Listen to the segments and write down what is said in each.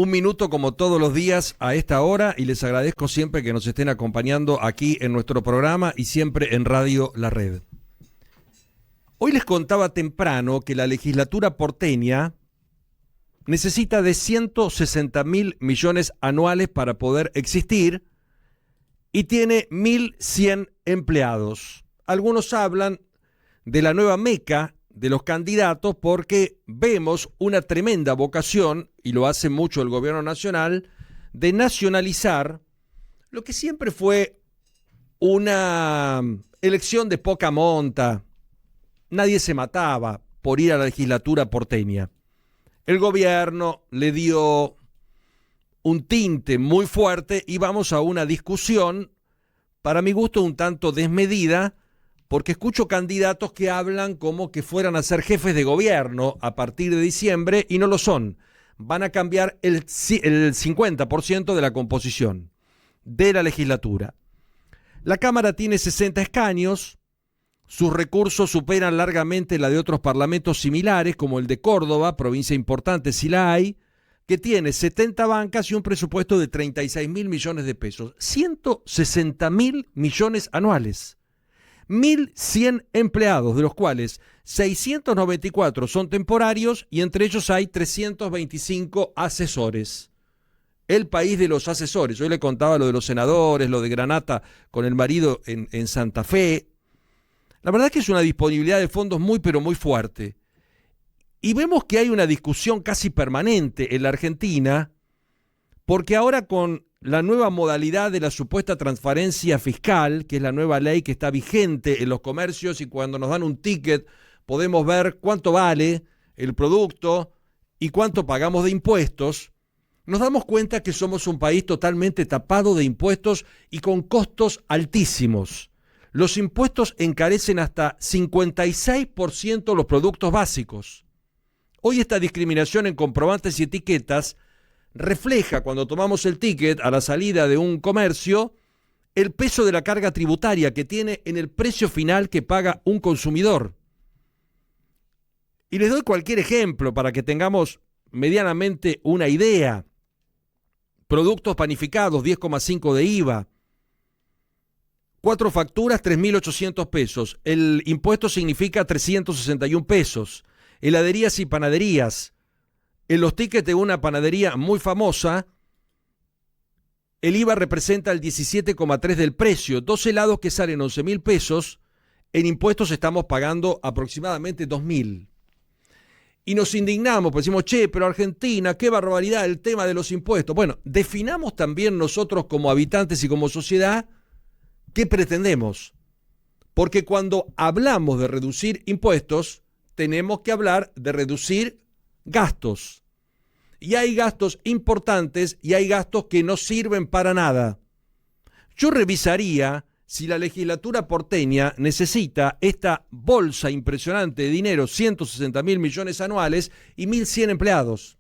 Un minuto como todos los días a esta hora y les agradezco siempre que nos estén acompañando aquí en nuestro programa y siempre en Radio La Red. Hoy les contaba temprano que la legislatura porteña necesita de 160.000 millones anuales para poder existir y tiene 1.100 empleados. Algunos hablan de la nueva meca de los candidatos porque vemos una tremenda vocación, y lo hace mucho el gobierno nacional, de nacionalizar lo que siempre fue una elección de poca monta. Nadie se mataba por ir a la legislatura porteña. El gobierno le dio un tinte muy fuerte y vamos a una discusión, para mi gusto, un tanto desmedida, porque escucho candidatos que hablan como que fueran a ser jefes de gobierno a partir de diciembre y no lo son. Van a cambiar el 50% de la composición de la legislatura. La Cámara tiene 60 escaños, sus recursos superan largamente la de otros parlamentos similares, como el de Córdoba, provincia importante si la hay, que tiene 70 bancas y un presupuesto de 36.000 millones de pesos. 160.000 millones anuales. 1.100 empleados, de los cuales 694 son temporarios y entre ellos hay 325 asesores. El país de los asesores. Yo le contaba lo de los senadores, lo de Granata con el marido en Santa Fe. La verdad es que es una disponibilidad de fondos muy pero muy fuerte. Y vemos que hay una discusión casi permanente en la Argentina, porque ahora con la nueva modalidad de la supuesta transparencia fiscal, que es la nueva ley que está vigente en los comercios y cuando nos dan un ticket podemos ver cuánto vale el producto y cuánto pagamos de impuestos, nos damos cuenta que somos un país totalmente tapado de impuestos y con costos altísimos. Los impuestos encarecen hasta 56% los productos básicos. Hoy esta discriminación en comprobantes y etiquetas refleja, cuando tomamos el ticket a la salida de un comercio, el peso de la carga tributaria que tiene en el precio final que paga un consumidor. Y les doy cualquier ejemplo para que tengamos medianamente una idea. Productos panificados, 10,5 de IVA. 4 facturas, 3.800 pesos. El impuesto significa 361 pesos. Heladerías y panaderías. En los tickets de una panadería muy famosa, el IVA representa el 17,3 del precio. 2 helados que salen 11.000 pesos, en impuestos estamos pagando aproximadamente 2.000. Y nos indignamos, pues decimos, pero Argentina, qué barbaridad el tema de los impuestos. Bueno, definamos también nosotros como habitantes y como sociedad qué pretendemos. Porque cuando hablamos de reducir impuestos, tenemos que hablar de reducir gastos. Y hay gastos importantes y hay gastos que no sirven para nada. Yo revisaría si la legislatura porteña necesita esta bolsa impresionante de dinero, 160.000 millones anuales y 1.100 empleados.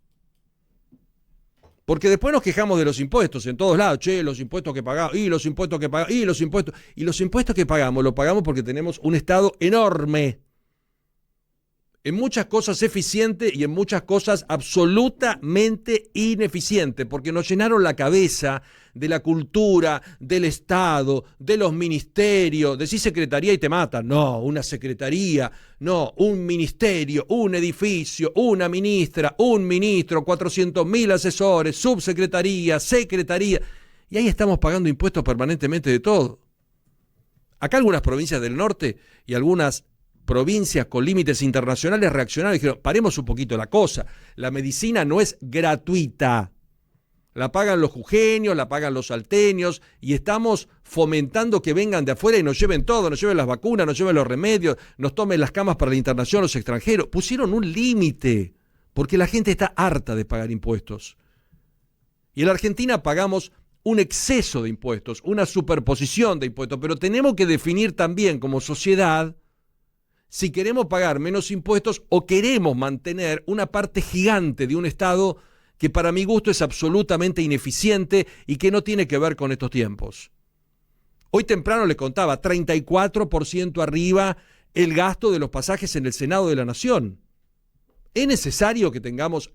Porque después nos quejamos de los impuestos en todos lados. Los impuestos que pagamos, y los impuestos que pagamos, y los impuestos. Y los impuestos que pagamos, lo pagamos porque tenemos un Estado enorme. En muchas cosas eficiente y en muchas cosas absolutamente ineficiente, porque nos llenaron la cabeza de la cultura, del Estado, de los ministerios. Decís secretaría y te matan. No, una secretaría, no, un ministerio, un edificio, una ministra, un ministro, 400.000 asesores, subsecretaría, secretaría. Y ahí estamos pagando impuestos permanentemente de todo. Acá algunas provincias del norte y algunas provincias con límites internacionales reaccionaron y dijeron, paremos un poquito la cosa, la medicina no es gratuita, la pagan los jujeños, la pagan los salteños y estamos fomentando que vengan de afuera y nos lleven todo, nos lleven las vacunas, nos lleven los remedios, nos tomen las camas para la internación los extranjeros. Pusieron un límite porque la gente está harta de pagar impuestos. Y en la Argentina pagamos un exceso de impuestos, una superposición de impuestos, pero tenemos que definir también como sociedad si queremos pagar menos impuestos o queremos mantener una parte gigante de un Estado que para mi gusto es absolutamente ineficiente y que no tiene que ver con estos tiempos. Hoy temprano les contaba, 34% arriba el gasto de los pasajes en el Senado de la Nación. ¿Es necesario que tengamos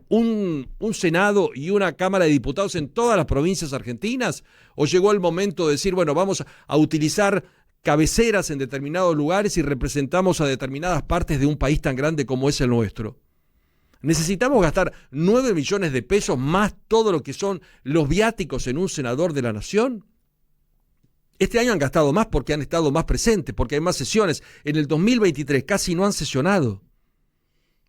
un Senado y una Cámara de Diputados en todas las provincias argentinas? ¿O llegó el momento de decir, bueno, vamos a utilizar cabeceras en determinados lugares y representamos a determinadas partes de un país tan grande como es el nuestro? ¿Necesitamos gastar 9 millones de pesos más todo lo que son los viáticos en un senador de la nación? Este año han gastado más porque han estado más presentes, porque hay más sesiones. En el 2023 casi no han sesionado.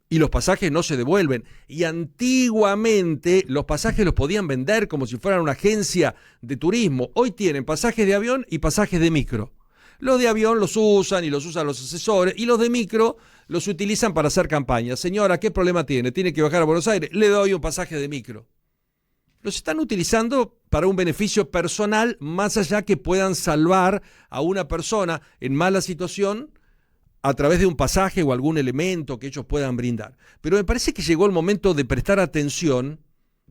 Y los pasajes no se devuelven. Y antiguamente los pasajes los podían vender como si fueran una agencia de turismo. Hoy tienen pasajes de avión y pasajes de micro. Los de avión los usan y los usan los asesores, y los de micro los utilizan para hacer campaña. Señora, ¿qué problema tiene? ¿Tiene que viajar a Buenos Aires? Le doy un pasaje de micro. Los están utilizando para un beneficio personal, más allá que puedan salvar a una persona en mala situación a través de un pasaje o algún elemento que ellos puedan brindar. Pero me parece que llegó el momento de prestar atención,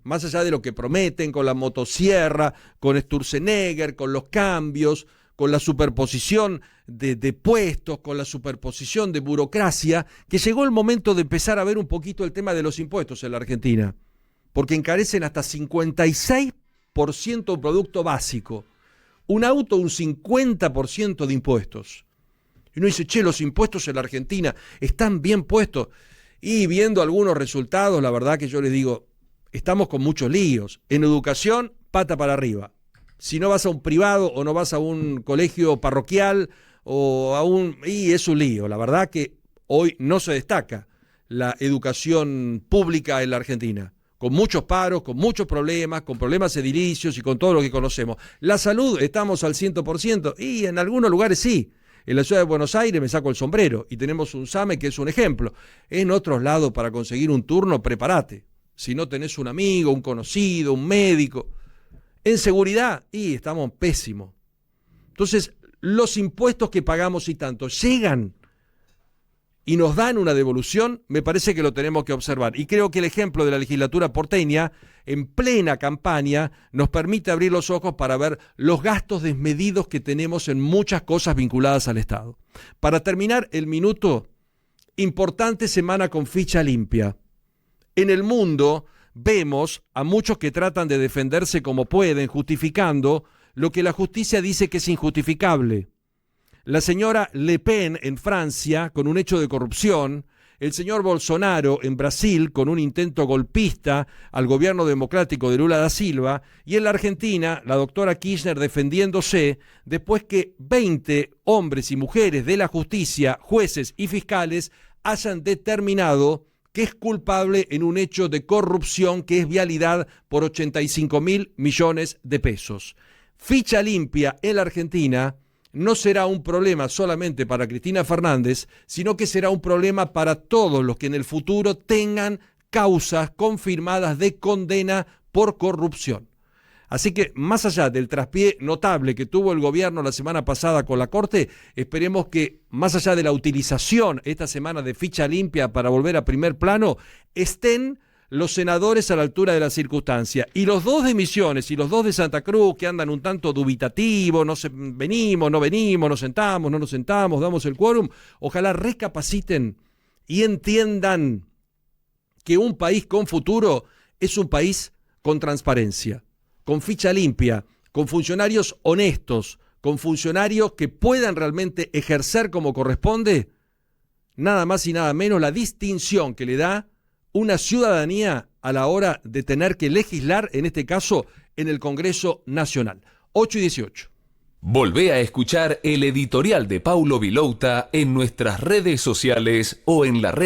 más allá de lo que prometen con la motosierra, con Sturzenegger, con los cambios, con la superposición de puestos, con la superposición de burocracia, que llegó el momento de empezar a ver un poquito el tema de los impuestos en la Argentina, porque encarecen hasta 56% un producto básico, un auto un 50% de impuestos. Y uno dice, che, los impuestos en la Argentina están bien puestos. Y viendo algunos resultados, la verdad que yo les digo, estamos con muchos líos. En educación, pata para arriba. Si no vas a un privado o no vas a un colegio parroquial y es un lío. La verdad que hoy no se destaca la educación pública en la Argentina, con muchos paros, con muchos problemas, con problemas edilicios y con todo lo que conocemos. La salud, estamos al 100% y en algunos lugares sí. En la ciudad de Buenos Aires me saco el sombrero y tenemos un SAME que es un ejemplo. En otros lados, para conseguir un turno, prepárate. Si no tenés un amigo, un conocido, un médico. En seguridad, estamos pésimos. Entonces, los impuestos que pagamos y tanto llegan y nos dan una devolución, me parece que lo tenemos que observar. Y creo que el ejemplo de la legislatura porteña, en plena campaña, nos permite abrir los ojos para ver los gastos desmedidos que tenemos en muchas cosas vinculadas al Estado. Para terminar el minuto, importante semana con ficha limpia. En el mundo vemos a muchos que tratan de defenderse como pueden, justificando lo que la justicia dice que es injustificable. La señora Le Pen en Francia con un hecho de corrupción, el señor Bolsonaro en Brasil con un intento golpista al gobierno democrático de Lula da Silva, y en la Argentina la doctora Kirchner defendiéndose después que 20 hombres y mujeres de la justicia, jueces y fiscales hayan determinado que es culpable en un hecho de corrupción que es vialidad por 85.000 millones de pesos. Ficha limpia en la Argentina no será un problema solamente para Cristina Fernández, sino que será un problema para todos los que en el futuro tengan causas confirmadas de condena por corrupción. Así que, más allá del traspié notable que tuvo el gobierno la semana pasada con la Corte, esperemos que, más allá de la utilización esta semana de ficha limpia para volver a primer plano, estén los senadores a la altura de la circunstancia. Y los dos de Misiones y los dos de Santa Cruz, que andan un tanto dubitativos, venimos, no venimos, nos sentamos, no nos sentamos, damos el quórum, ojalá recapaciten y entiendan que un país con futuro es un país con transparencia, con ficha limpia, con funcionarios honestos, con funcionarios que puedan realmente ejercer como corresponde, nada más y nada menos la distinción que le da una ciudadanía a la hora de tener que legislar, en este caso, en el Congreso Nacional. 8:18. Volvé a escuchar el editorial de Paulo Vilouta en nuestras redes sociales o en la red